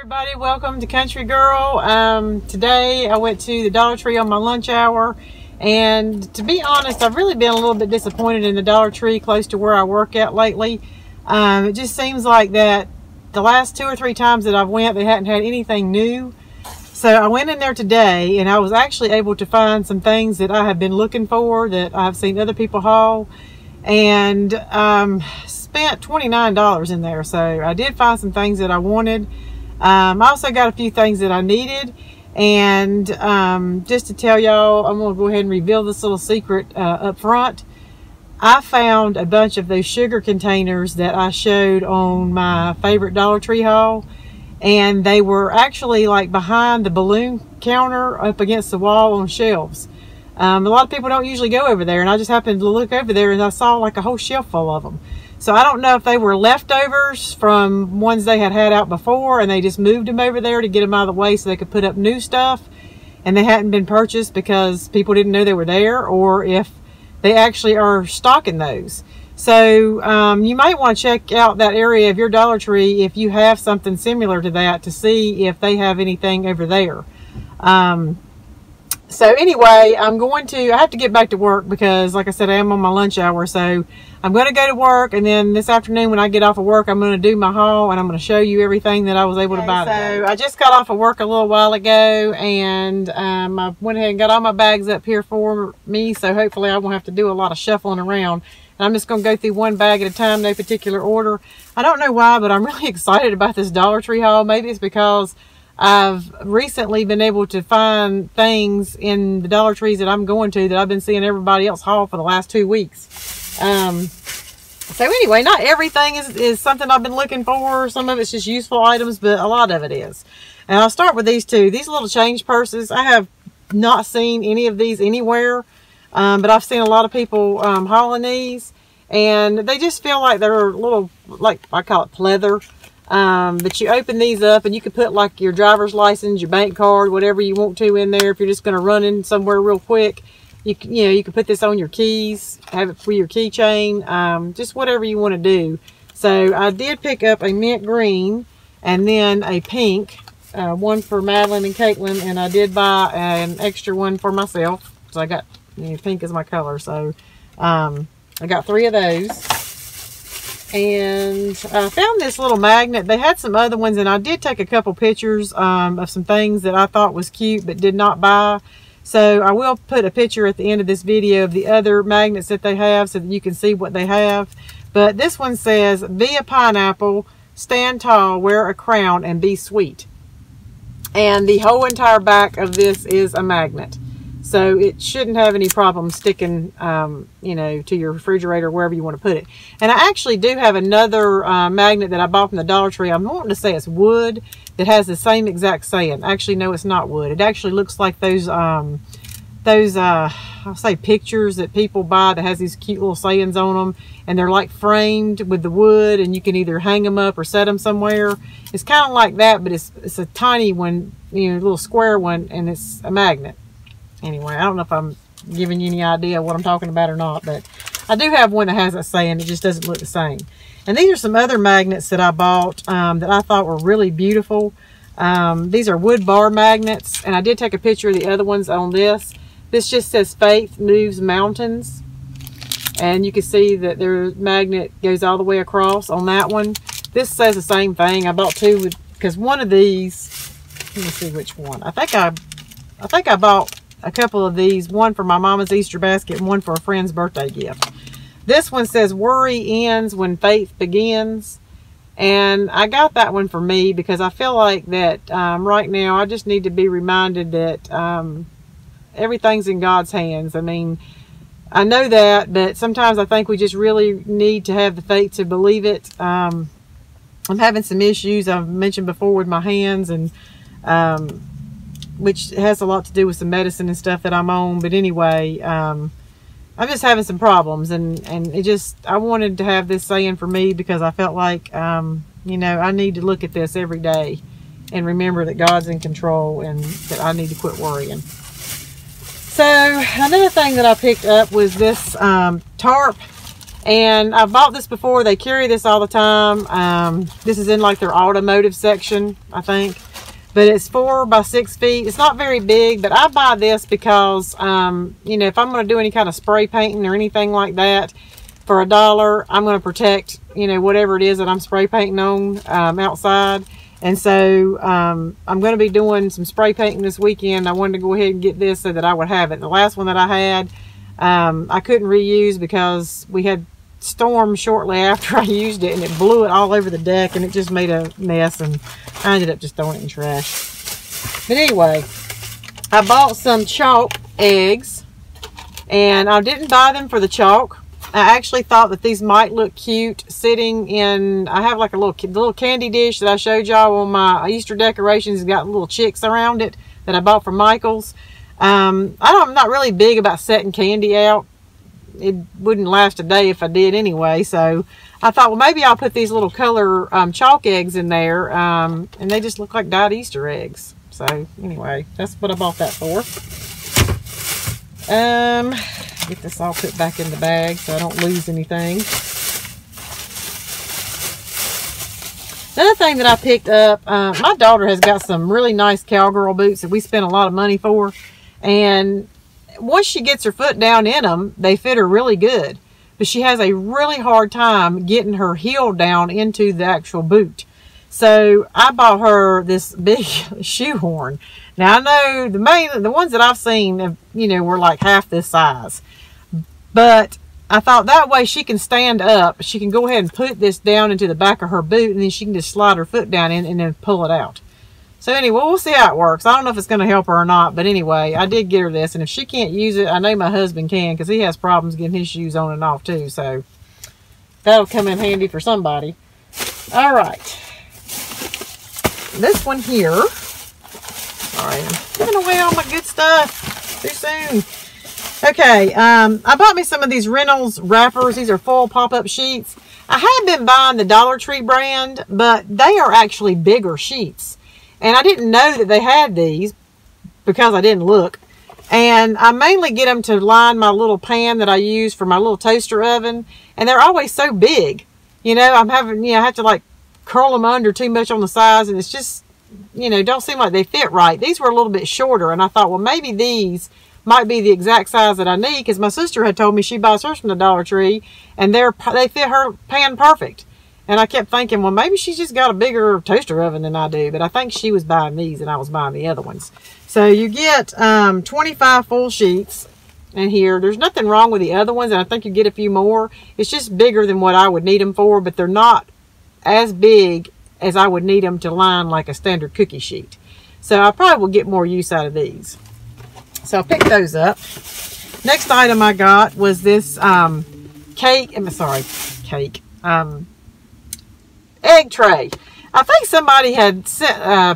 Everybody, welcome to Country Girl. Today I went to the Dollar Tree on my lunch hour, and to be honest, I've really been a little bit disappointed in the Dollar Tree close to where I work at lately. It just seems like that the last 2 or 3 times that I've went, they hadn't had anything new. So I went in there today, and I was actually able to find some things that I have been looking for that I've seen other people haul, and spent $29 in there. So I did find some things that I wanted. I also got a few things that I needed, and just to tell y'all, I'm going to go ahead and reveal this little secret up front. I found a bunch of those sugar containers that I showed on my favorite Dollar Tree haul, and they were actually like behind the balloon counter up against the wall on shelves. A lot of people don't usually go over there, and I just happened to look over there and I saw like a whole shelf full of them. So I don't know if they were leftovers from ones they had out before, and they just moved them over there to get them out of the way so they could put up new stuff, and they hadn't been purchased because people didn't know they were there, or if they actually are stocking those. So you might want to check out that area of your Dollar Tree if you have something similar to that, to see if they have anything over there. So anyway, I have to get back to work because, like I said, I am on my lunch hour. So I'm going to go to work, and then this afternoon when I get off of work, I'm going to do my haul, and I'm going to show you everything that I was able to buy today. So I just got off of work a little while ago, and I went ahead and got all my bags up here for me. So hopefully I won't have to do a lot of shuffling around. And I'm just going to go through one bag at a time, no particular order. I don't know why, but I'm really excited about this Dollar Tree haul. Maybe it's because I've recently been able to find things in the Dollar Trees that I'm going to that I've been seeing everybody else haul for the last 2 weeks. So anyway, not everything is something I've been looking for. Some of it's just useful items, but a lot of it is. And I'll start with these two. These little change purses. I have not seen any of these anywhere, but I've seen a lot of people hauling these, and they just feel like they're little, like I call it pleather. But you open these up, and you can put like your driver's license, your bank card, whatever you want to in there. If you're just going to run in somewhere real quick, you can put this on your keys, have it for your keychain, just whatever you want to do. So I did pick up a mint green and then a pink, one for Madeline and Caitlin, and I did buy an extra one for myself. So I got, pink is my color. So I got 3 of those. And I found this little magnet. They had some other ones, and I did take a couple pictures of some things that I thought was cute but did not buy. So I will put a picture at the end of this video of the other magnets that they have so that you can see what they have. But this one says, "Be a pineapple, stand tall, wear a crown, and be sweet." And the whole entire back of this is a magnet. So it shouldn't have any problem sticking, to your refrigerator, wherever you want to put it. And I actually do have another magnet that I bought from the Dollar Tree. I'm wanting to say it's wood, that has the same exact saying. Actually, no, it's not wood. It actually looks like those I'll say pictures that people buy that has these cute little sayings on them. And they're like framed with the wood, and you can either hang them up or set them somewhere. It's kind of like that, but it's a tiny one, little square one, and it's a magnet. Anyway, I don't know if I'm giving you any idea what I'm talking about or not, but I do have one that has that saying. It just doesn't look the same. And these are some other magnets that I bought that I thought were really beautiful. These are wood bar magnets, and I did take a picture of the other ones on this. This just says "Faith Moves Mountains," and you can see that their magnet goes all the way across on that one. This says the same thing. I bought 2 because one of these, let me see which one. I think I bought a couple of these, one for my mama's Easter basket and one for a friend's birthday gift. This one says "Worry ends when faith begins," and I got that one for me because I feel like that right now I just need to be reminded that everything's in God's hands. I mean, I know that, but sometimes I think we just really need to have the faith to believe it. I'm having some issues I've mentioned before with my hands, and which has a lot to do with some medicine and stuff that I'm on. But anyway, I'm just having some problems, and I wanted to have this saying for me because I felt like, I need to look at this every day and remember that God's in control and that I need to quit worrying. So another thing that I picked up was this tarp, And I've bought this before. They carry this all the time. This is in like their automotive section, I think. But it's 4 by 6 feet. It's not very big, but I buy this because, you know, if I'm going to do any kind of spray painting or anything like that, for $1, I'm going to protect, you know, whatever it is that I'm spray painting on outside. And so I'm going to be doing some spray painting this weekend. I wanted to go ahead and get this so that I would have it. The last one that I had, I couldn't reuse because we had storm shortly after I used it, and it blew it all over the deck, and it just made a mess, and I ended up just throwing it in trash. But anyway, I bought some chalk eggs, and I didn't buy them for the chalk. I actually thought that these might look cute sitting in, I have like a little candy dish that I showed y'all on my Easter decorations. It's got little chicks around it that I bought from Michael's. I'm not really big about setting candy out. It wouldn't last a day if I did anyway. So I thought, well, maybe I'll put these little color chalk eggs in there. And they just look like dyed Easter eggs. So anyway, that's what I bought that for. Get this all put back in the bag so I don't lose anything. Another thing that I picked up, my daughter has got some really nice cowgirl boots that we spent a lot of money for. And once she gets her foot down in them, they fit her really good. But she has a really hard time getting her heel down into the actual boot. So I bought her this big shoehorn. Now I know the ones that I've seen, you know, were like half this size. But I thought that way she can stand up. She can go ahead and put this down into the back of her boot, and then she can just slide her foot down in and then pull it out. So anyway, we'll see how it works. I don't know if it's going to help her or not, but anyway, I did get her this, and if she can't use it, I know my husband can, because he has problems getting his shoes on and off too, so that'll come in handy for somebody. All right. This one here. Sorry, I'm giving away all my good stuff too soon. Okay, I bought me some of these Reynolds wrappers. These are full pop-up sheets. I have been buying the Dollar Tree brand, but they are actually bigger sheets. And I didn't know that they had these because I didn't look. And I mainly get them to line my little pan that I use for my little toaster oven. And they're always so big. You know, I have to like curl them under too much on the sides. And it's just, you know, don't seem like they fit right. These were a little bit shorter. And I thought, well, maybe these might be the exact size that I need. Because my sister had told me she buys hers from the Dollar Tree. And they fit her pan perfect. And I kept thinking, well, maybe she's just got a bigger toaster oven than I do. But I think she was buying these and I was buying the other ones. So you get 25 full sheets in here. There's nothing wrong with the other ones. And I think you get a few more. It's just bigger than what I would need them for. But they're not as big as I would need them to line like a standard cookie sheet. So I probably will get more use out of these. So I picked those up. Next item I got was this egg tray. I think somebody had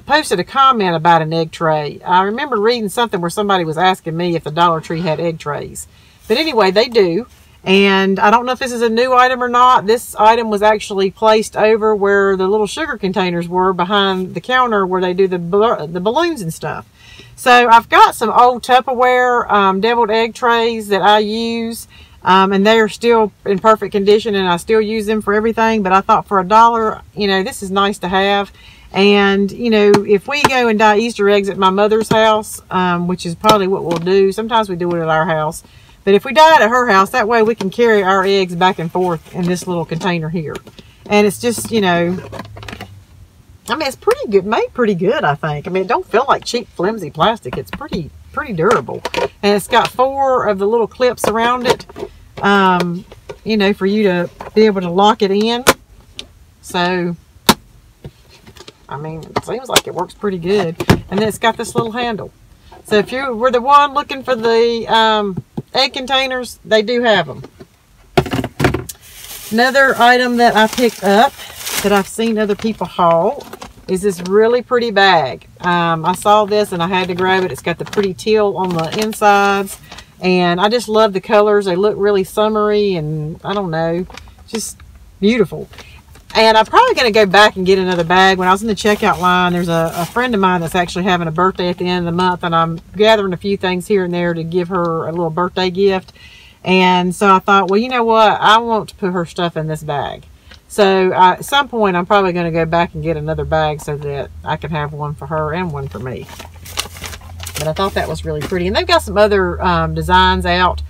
posted a comment about an egg tray. I remember reading something where somebody was asking me if the Dollar Tree had egg trays. But anyway, they do. And I don't know if this is a new item or not. This item was actually placed over where the little sugar containers were behind the counter where they do the balloons and stuff. So I've got some old Tupperware deviled egg trays that I use. And they are still in perfect condition, and I still use them for everything. But I thought for $1, you know, this is nice to have. And, you know, if we go and dye Easter eggs at my mother's house, which is probably what we'll do. Sometimes we do it at our house. But if we dye it at her house, that way we can carry our eggs back and forth in this little container here. And it's just, you know, I mean, it's pretty good, made pretty good, I think. I mean, it don't feel like cheap, flimsy plastic. It's pretty durable. And it's got 4 of the little clips around it, you know, for you to be able to lock it in. So, I mean, it seems like it works pretty good. And then it's got this little handle. So if you were the one looking for the egg containers, they do have them. Another item that I picked up that I've seen other people haul is this really pretty bag. I saw this and I had to grab it. It's got the pretty teal on the insides, and I just love the colors. They look really summery, and I don't know, just beautiful. And I'm probably going to go back and get another bag. When I was in the checkout line, there's a friend of mine that's actually having a birthday at the end of the month, and I'm gathering a few things here and there to give her a little birthday gift. And so I thought, well, you know what? I want to put her stuff in this bag. So at some point, I'm probably going to go back and get another bag so that I can have one for her and one for me. But I thought that was really pretty. And they've got some other designs out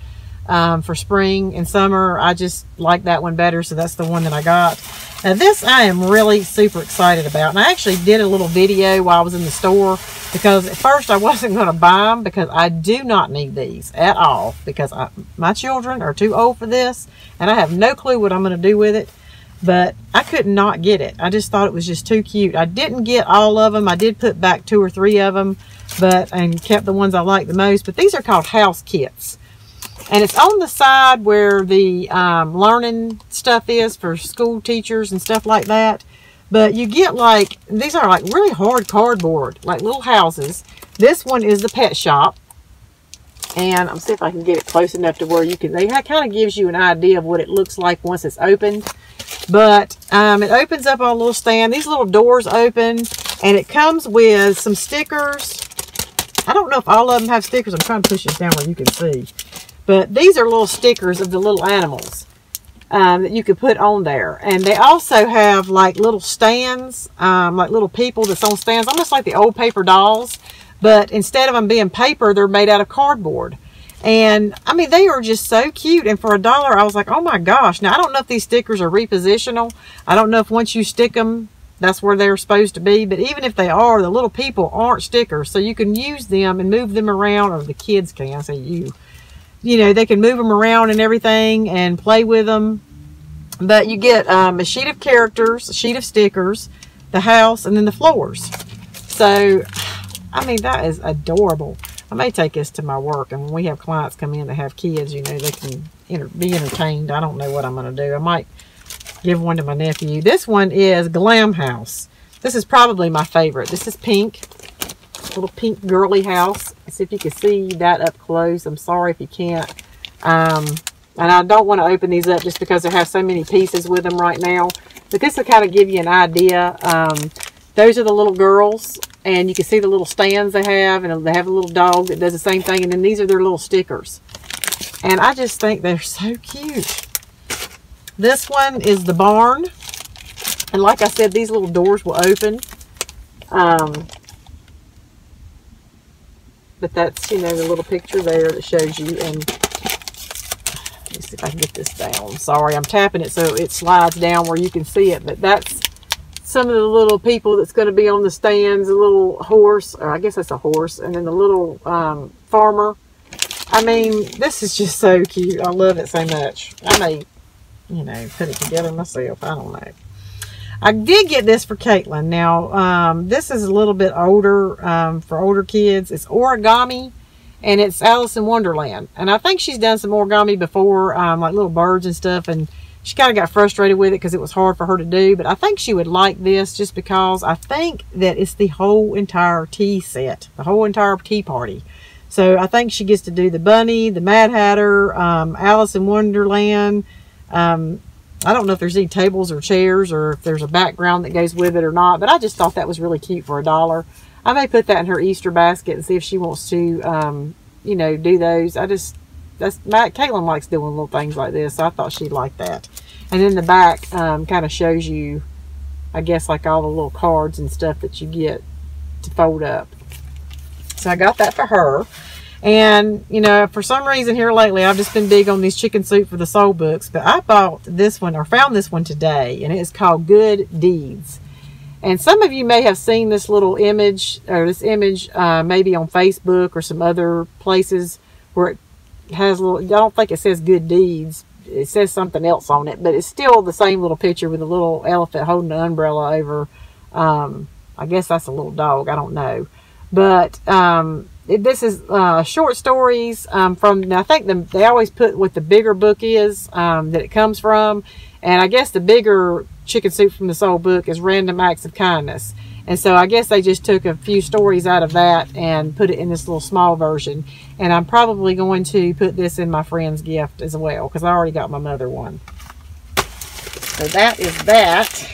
for spring and summer. I just like that one better, so that's the one that I got. Now this I am really super excited about. And I actually did a little video while I was in the store, because at first I wasn't going to buy them because I do not need these at all, because my children are too old for this and I have no clue what I'm going to do with it. But I could not get it. I just thought it was just too cute. I didn't get all of them. I did put back 2 or 3 of them, and kept the ones I like the most. But these are called house kits. And it's on the side where the learning stuff is for school teachers and stuff like that. But you get like, these are like really hard cardboard, like little houses. This one is the pet shop. And I'm see if I can get it close enough to where you can, it kind of gives you an idea of what it looks like once it's opened. But it opens up on a little stand. These little doors open, and it comes with some stickers. I don't know if all of them have stickers. I'm trying to push this down where you can see. But these are little stickers of the little animals that you could put on there. And they also have like little stands, like little people that's on stands, almost like the old paper dolls. But instead of them being paper, they're made out of cardboard. And I mean, they are just so cute. And for $1, I was like, oh my gosh. Now, I don't know if these stickers are repositional. I don't know if once you stick them, that's where they're supposed to be. But even if they are, the little people aren't stickers. So you can use them and move them around, or the kids can. I say you know, they can move them around and everything and play with them. But you get a sheet of characters, a sheet of stickers, the house, and then the floors. So, I mean, that is adorable. I may take this to my work, and when we have clients come in that have kids, you know, they can be entertained. I don't know what I'm going to do. I might give one to my nephew. This one is Glam House. This is probably my favorite. This is pink. Little pink girly house. Let's see if you can see that up close. I'm sorry if you can't. And I don't want to open these up just because they have so many pieces with them right now. But this will kind of give you an idea. Those are the little girls. And you can see the little stands they have. And they have a little dog that does the same thing. And then these are their little stickers. And I just think they're so cute. This one is the barn. And like I said, these little doors will open. But that's, you know, the little picture there that shows you. And let me see if I can get this down. Sorry, I'm tapping it so it slides down where you can see it. But that's some of the little people that's going to be on the stands. A little horse, or I guess that's a horse. And then the little farmer. I mean, this is just so cute. I love it so much. I may, you know, put it together myself. I don't know. I did get this for Caitlin. Now, this is a little bit older, for older kids. It's Origami, and it's Alice in Wonderland. And I think she's done some origami before, like little birds and stuff, and she kind of got frustrated with it because it was hard for her to do. But I think she would like this just because I think that it's the whole entire tea set, the whole entire tea party. So I think she gets to do the bunny, the Mad Hatter, Alice in Wonderland. I don't know if there's any tables or chairs or if there's a background that goes with it or not, but I just thought that was really cute for $1. I may put that in her Easter basket and see if she wants to, you know, do those. Caitlin likes doing little things like this, so I thought she'd like that. And then the back kind of shows you, I guess, like all the little cards and stuff that you get to fold up. So I got that for her. And, you know, for some reason here lately, I've just been big on these chicken soup for the soul books. But I bought this one, or found this one today, and it is called Good Deeds. And some of you may have seen this little image, or this image maybe on Facebook or some other places where it has a little, I don't think it says Good Deeds. It says something else on it, but it's still the same little picture with a little elephant holding an umbrella over. I guess that's a little dog. I don't know. But this is short stories from, I think they always put what the bigger book is that it comes from. And I guess the bigger Chicken Soup from the Soul book is Random Acts of Kindness. And so I guess they just took a few stories out of that and put it in this little small version. And I'm probably going to put this in my friend's gift as well, because I already got my mother one. So that is that.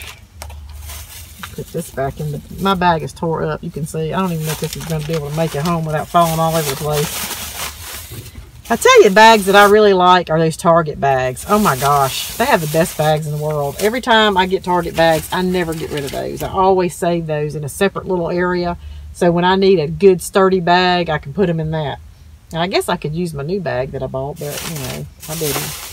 Put this back in my bag is tore up. You can see, I don't even know if this is going to be able to make it home without falling all over the place. I tell you, bags that I really like are those Target bags. Oh my gosh, they have the best bags in the world. Every time I get Target bags, I never get rid of those. I always save those in a separate little area. So when I need a good sturdy bag, I can put them in that. Now, I guess I could use my new bag that I bought, but, you know, I didn't.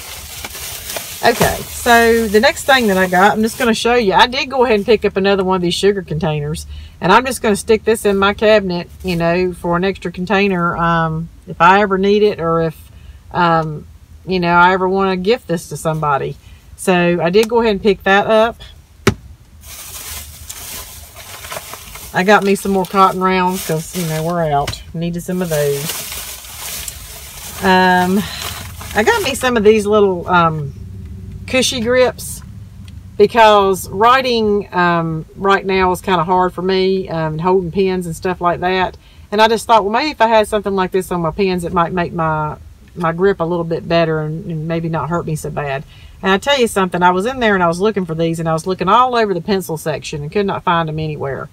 Okay, so the next thing that I got, I'm just going to show you. I did go ahead and pick up another one of these sugar containers. And I'm just going to stick this in my cabinet, you know, for an extra container if I ever need it, or if, you know, I ever want to gift this to somebody. So I did go ahead and pick that up. I got me some more cotton rounds because, you know, we're out. Needed some of those. I got me some of these little cushy grips because writing right now is kind of hard for me, holding pens and stuff like that. And I just thought, well, maybe if I had something like this on my pens, it might make my grip a little bit better and maybe not hurt me so bad. And I tell you something, I was in there and I was looking for these, and I was looking all over the pencil section and could not find them anywhere.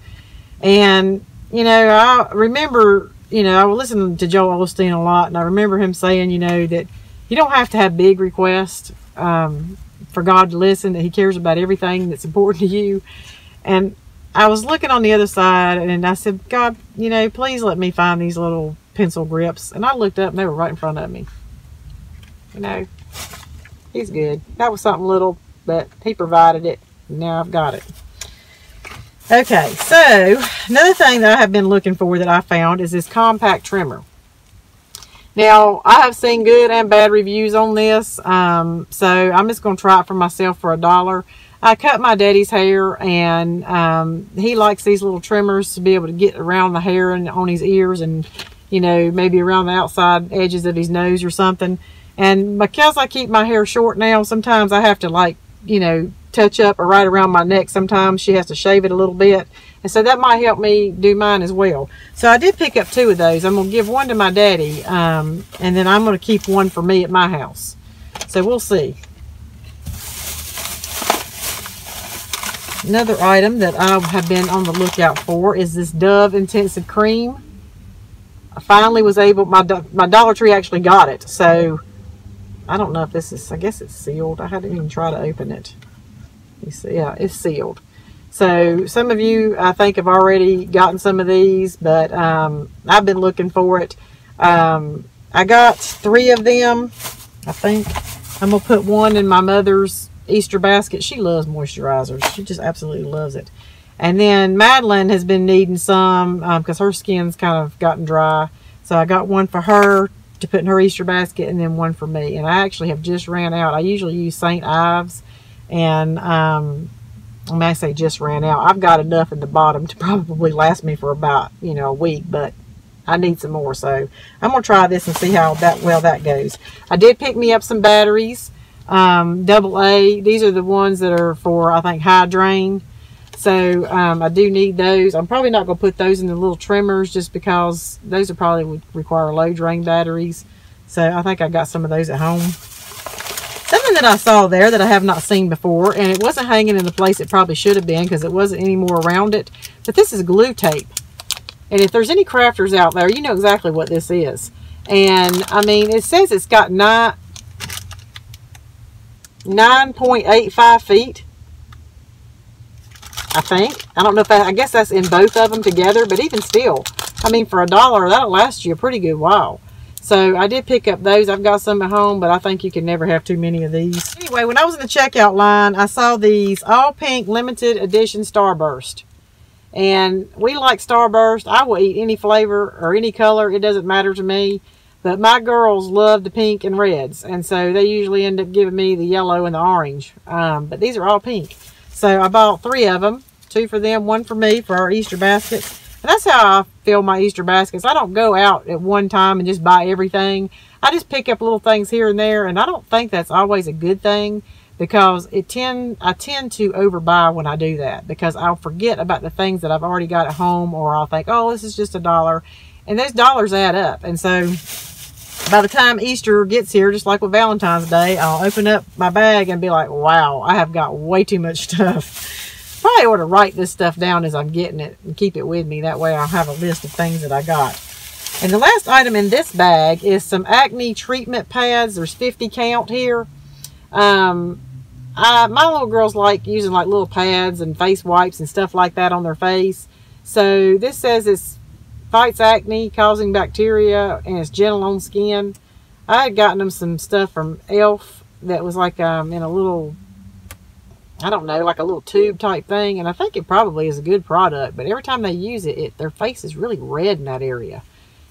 And, you know, I remember, you know, I was listening to Joel Osteen a lot, and I remember him saying, you know, that you don't have to have big requests for God to listen, that he cares about everything that's important to you. And I was looking on the other side, and I said, God, you know, please let me find these little pencil grips. And I looked up, and they were right in front of me. You know, he's good. That was something little, but he provided it. And now I've got it. Okay, so another thing that I have been looking for that I found is this compact trimmer. Now, I have seen good and bad reviews on this, so I'm just going to try it for myself for $1. I cut my daddy's hair, and he likes these little trimmers to be able to get around the hair and on his ears, and, you know, maybe around the outside edges of his nose or something. And because I keep my hair short now, sometimes I have to, like, you know, touch up or right around my neck. Sometimes she has to shave it a little bit, and so that might help me do mine as well. So I did pick up 2 of those. I'm going to give one to my daddy, and then I'm going to keep one for me at my house. So we'll see. Another item that I have been on the lookout for is this Dove Intensive Cream. I finally was able, my Dollar Tree actually got it, so I don't know if this is, I guess it's sealed. I hadn't even tried to open it. You see, yeah, it's sealed. So some of you, I think, have already gotten some of these, but I've been looking for it. I got 3 of them, I think. I'm going to put one in my mother's Easter basket. She loves moisturizers. She just absolutely loves it. And then Madeline has been needing some because her skin's kind of gotten dry. So I got one for her to put in her Easter basket, and then one for me. And I actually have just ran out. I usually use St. Ives, and when I say just ran out, I've got enough in the bottom to probably last me for about, you know, a week, but I need some more. So I'm going to try this and see how well that goes. I did pick me up some batteries, AA. These are the ones that are for, I think, high drain. So I do need those. I'm probably not going to put those in the little trimmers just because those are probably would require low drain batteries. So I think I got some of those at home. Something that I saw there that I have not seen before, and it wasn't hanging in the place it probably should have been because it wasn't any more around it, but this is glue tape. And if there's any crafters out there, you know exactly what this is. And I mean, it says it's got 9.85 feet, I think. I don't know if I guess that's in both of them together, but even still, I mean, for $1, that'll last you a pretty good while. So I did pick up those. I've got some at home, but I think you can never have too many of these. Anyway, when I was in the checkout line, I saw these all pink limited edition Starburst. And we like Starburst. I will eat any flavor or any color. It doesn't matter to me. But my girls love the pink and reds. And so they usually end up giving me the yellow and the orange. But these are all pink. So I bought 3 of them. 2 for them, 1 for me for our Easter baskets. And that's how I fill my Easter baskets. I don't go out at one time and just buy everything. I just pick up little things here and there. And I don't think that's always a good thing, because I tend to overbuy when I do that, because I'll forget about the things that I've already got at home, or I'll think, oh, this is just $1. And those dollars add up. And so by the time Easter gets here, just like with Valentine's Day, I'll open up my bag and be like, wow, I have got way too much stuff. Probably ought to write this stuff down as I'm getting it and keep it with me. That way I'll have a list of things that I got. And the last item in this bag is some acne treatment pads. There's 50 count here. My little girls like using like little pads and face wipes and stuff like that on their face. So this says it fights acne causing bacteria and it's gentle on skin. I had gotten them some stuff from Elf that was like in a little, I don't know, like a little tube type thing. And I think it probably is a good product. But every time they use it, their face is really red in that area.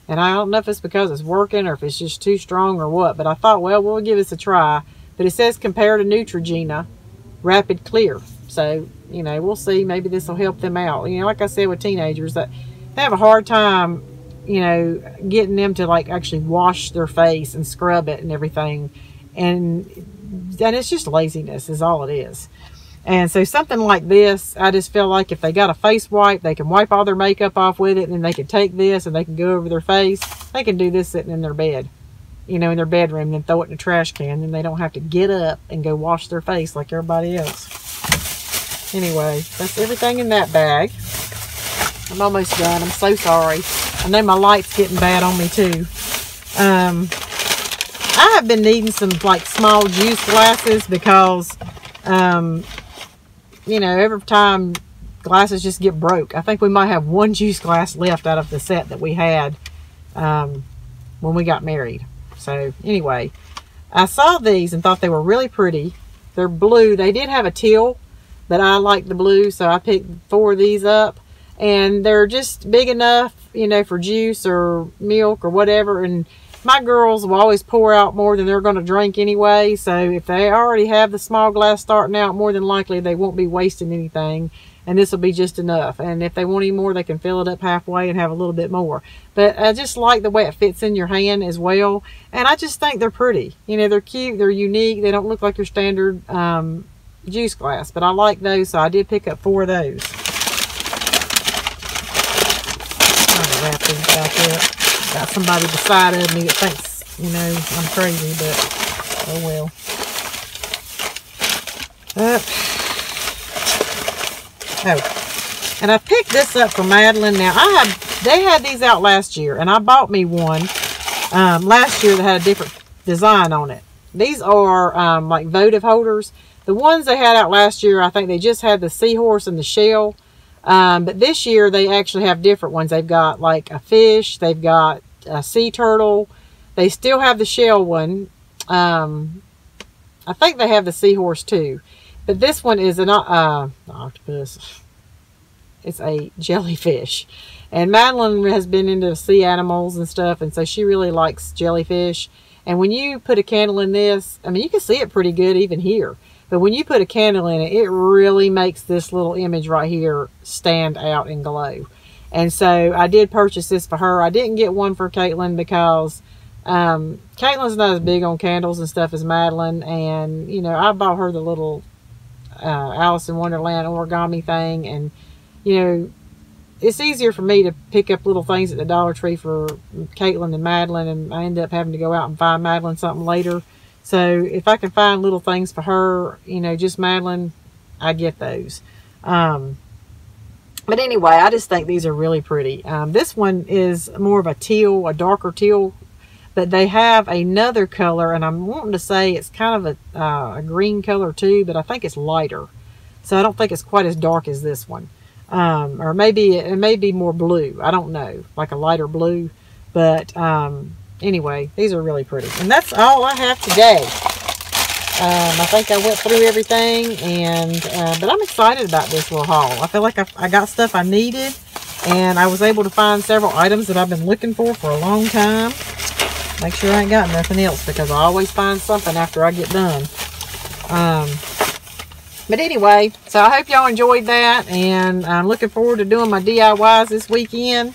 And I don't know if it's because it's working or if it's just too strong or what. But I thought, well, we'll give this a try. But it says compare to Neutrogena Rapid Clear. So, you know, we'll see. Maybe this will help them out. You know, like I said with teenagers, that they have a hard time, you know, getting them to like actually wash their face and scrub it and everything. And it's just laziness is all it is. And so something like this, I just feel like if they got a face wipe, they can wipe all their makeup off with it, and then they can take this and they can go over their face. They can do this sitting in their bed, you know, in their bedroom, and then throw it in the trash can, and they don't have to get up and go wash their face like everybody else. Anyway, that's everything in that bag. I'm almost done. I'm so sorry. I know my light's getting bad on me too. I have been needing some like small juice glasses because you know, every time glasses just get broke. I think we might have one juice glass left out of the set that we had when we got married. So anyway, I saw these and thought they were really pretty. They're blue. They did have a teal, but I like the blue, so I picked 4 of these up. And they're just big enough, you know, for juice or milk or whatever. And my girls will always pour out more than they're going to drink anyway. So if they already have the small glass starting out, more than likely they won't be wasting anything. And this will be just enough. And if they want any more, they can fill it up halfway and have a little bit more. But I just like the way it fits in your hand as well. And I just think they're pretty. You know, they're cute. They're unique. They don't look like your standard juice glass. But I like those, so I did pick up 4 of those. I'm going to wrap these back up. Got somebody beside of me that thinks, you know, I'm crazy, but oh well. And I picked this up for Madeline. Now, they had these out last year, and I bought me one last year that had a different design on it. These are like votive holders. The ones they had out last year, I think they just had the seahorse and the shell. But this year they actually have different ones. They've got like a fish, they've got a sea turtle, they still have the shell one. I think they have the seahorse too, but this one is an octopus. It's a jellyfish, and Madeline has been into sea animals and stuff, and so she really likes jellyfish. And when you put a candle in this, I mean, you can see it pretty good even here. But when you put a candle in it, it really makes this little image right here stand out and glow. And so I did purchase this for her. I didn't get one for Caitlin because Caitlin's not as big on candles and stuff as Madeline. And, you know, I bought her the little Alice in Wonderland origami thing. And, you know, it's easier for me to pick up little things at the Dollar Tree for Caitlin and Madeline. And I end up having to go out and find Madeline something later. So if I can find little things for her, you know, just Madeline, I get those. But anyway, I just think these are really pretty. This one is more of a teal, a darker teal, but they have another color, and I'm wanting to say it's kind of a green color too, but I think it's lighter. So I don't think it's quite as dark as this one. Or maybe it may be more blue. I don't know, like a lighter blue. But anyway, these are really pretty. And that's all I have today. I think I went through everything, and but I'm excited about this little haul. I feel like I got stuff I needed, and I was able to find several items that I've been looking for a long time. Make sure I ain't got nothing else, because I always find something after I get done. But anyway, so I hope y'all enjoyed that, and I'm looking forward to doing my DIYs this weekend.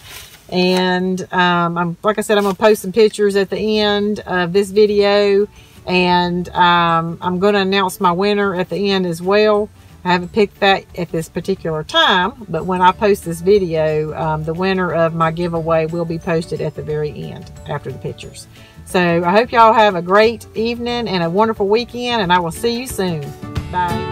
And like I said, I'm going to post some pictures at the end of this video, and I'm going to announce my winner at the end as well. I haven't picked that at this particular time, but when I post this video, the winner of my giveaway will be posted at the very end after the pictures. So I hope y'all have a great evening and a wonderful weekend, and I will see you soon. Bye.